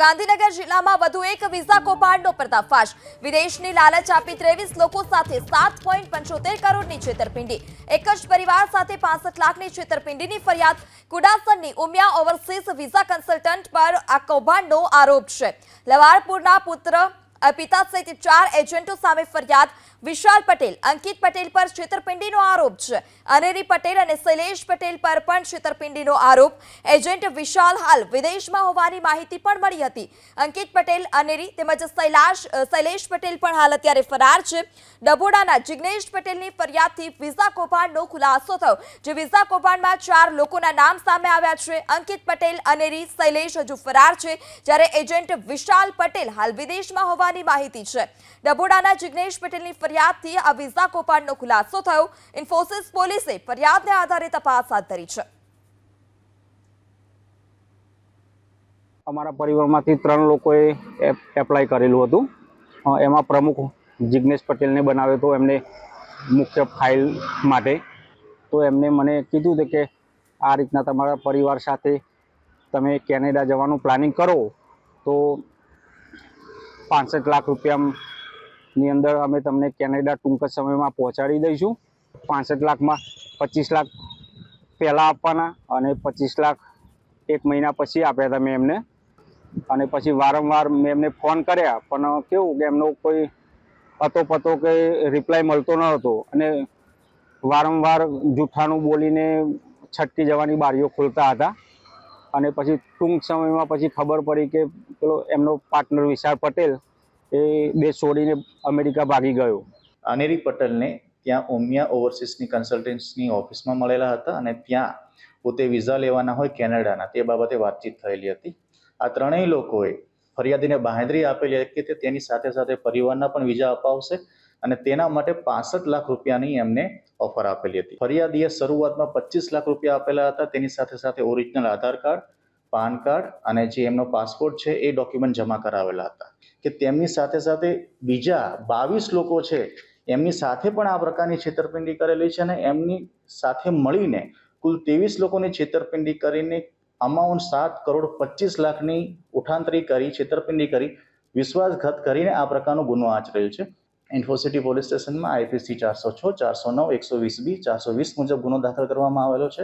ગાંધીનગર જિલ્લામાં વધુ એક વિઝા કૌભાંડનો પર્દાફાશ। વિદેશની લાલચ આપી 23 લોકો સાથે 7.75 કરોડની છેતરપિંડી। એક જ પરિવાર સાથે 65 લાખની છેતરપિંડીની ફરિયાદ। કુડાસનની ઉમિયા ઓવરસીઝ વિઝા કન્સલ્ટન્ટ પર આ કૌભાંડનો આરોપ છે। લવારપુરના પિતા સહિત 4 એજન્ટો સામે ફરિયાદ। વિશાલ પટેલ, અંકિત પટેલ પર છેતરપિંડીનો આરોપ છે। અનેરી પટેલ અને શૈલેષ પટેલ પર પણ છેતરપિંડીનો આરોપ। એજન્ટ વિશાલ હાલ વિદેશમાં હોવાની માહિતી પણ મળી હતી। અંકિત પટેલ, અનેરી તેમજ શૈલેષ પટેલ પણ હાલ અત્યારે ફરાર છે। ડભોડાના જિગ્નેશ પટેલની ફરિયાદથી વિઝા કૌભાંડનો ખુલાસો થયો, જે વિઝા કૌભાંડમાં 4 લોકોના નામ સામે આવ્યા છે। અંકિત પટેલ, અનેરી, શૈલેષ હજુ ફરાર છે, જ્યારે એજન્ટ વિશાલ પટેલ હાલ વિદેશમાં હોવાની માહિતી છે। ડભોડાના જિગ્નેશ પટેલની ફરિયાદથી આ વિઝા કૌભાંડનો ખુલાસો થયો। ઇન્ફોસિસ પોલીસે ફરિયાદને આધારે તપાસ હાથ ધરી છે। અમારા પરિવારમાંથી 3 લોકોએ એપ્લાય કરેલું હતું। એમાં પ્રમુખ જિગ્નેશ પટેલને બનાવ્યો હતો એમને મુખ્ય ફાઇલ માટે। તો એમને મને કીધું હતું કે આ રીતના તમારા પરિવાર સાથે તમે કેનેડા જવાનું પ્લાનિંગ કરો તો 65 લાખ રૂપિયાની અંદર અમે તમને કેનેડા ટૂંક જ સમયમાં પહોંચાડી દઈશું। 65 લાખમાં 25 લાખ પહેલાં આપવાના અને 25 લાખ 1 મહિના પછી આપ્યા હતા મેં એમને। અને પછી વારંવાર મેં એમને ફોન કર્યા, પણ કેવું કે એમનો કોઈ પતો કે રિપ્લાય મળતો ન હતો અને વારંવાર જૂઠાણું બોલીને છટકી જવાની બારીઓ ખોલતા હતા। અને પછી ટૂંક સમયમાં પછી ખબર પડી કે પેલો એમનો પાર્ટનર વિશાલ પટેલ એ દેશ છોડીને અમેરિકા ભાગી ગયો। અનેરી પટેલને ત્યાં ઉમિયા ઓવરસીઝની કન્સલ્ટન્સની ઓફિસમાં મળેલા હતા અને ત્યાં પોતે વિઝા લેવાના હોય કેનેડાના તે બાબતે વાતચીત થયેલી હતી। આ ત્રણેય લોકોએ ફરિયાદીને બાંહેધરી આપેલી હતી કે તેની સાથે સાથે પરિવારના પણ વિઝા અપાવશે અને તેના માટે 65 લાખ રૂપિયાની એમને ઓફર આપેલી હતી। ફરિયાદીએ શરૂઆતમાં 25 લાખ રૂપિયા આપેલા હતા, તેની સાથે સાથે ઓરિજિનલ આધાર કાર્ડ, પાન કાર્ડ અને જે એમનો પાસપોર્ટ છે એ ડોક્યુમેન્ટ જમા કરાવેલા હતા કે તેમની સાથે સાથે બીજા 22 લોકો છે એમની સાથે પણ આ પ્રકારની છેતરપિંડી કરેલી છે અને એમની સાથે મળીને કુલ 23 લોકોની છેતરપિંડી કરીને અમાઉન્ટ 7 કરોડ 25 લાખની ઉઠાંતરી કરી, છેતરપિંડી કરી, વિશ્વાસઘાત કરીને આ પ્રકારનો ગુનો આચરેલ છે। ઇન્ફોસિટી પોલીસ સ્ટેશનમાં IPC 406, 409, 120B, 420 મુજબ ગુનો દાખલ કરવામાં આવેલો છે।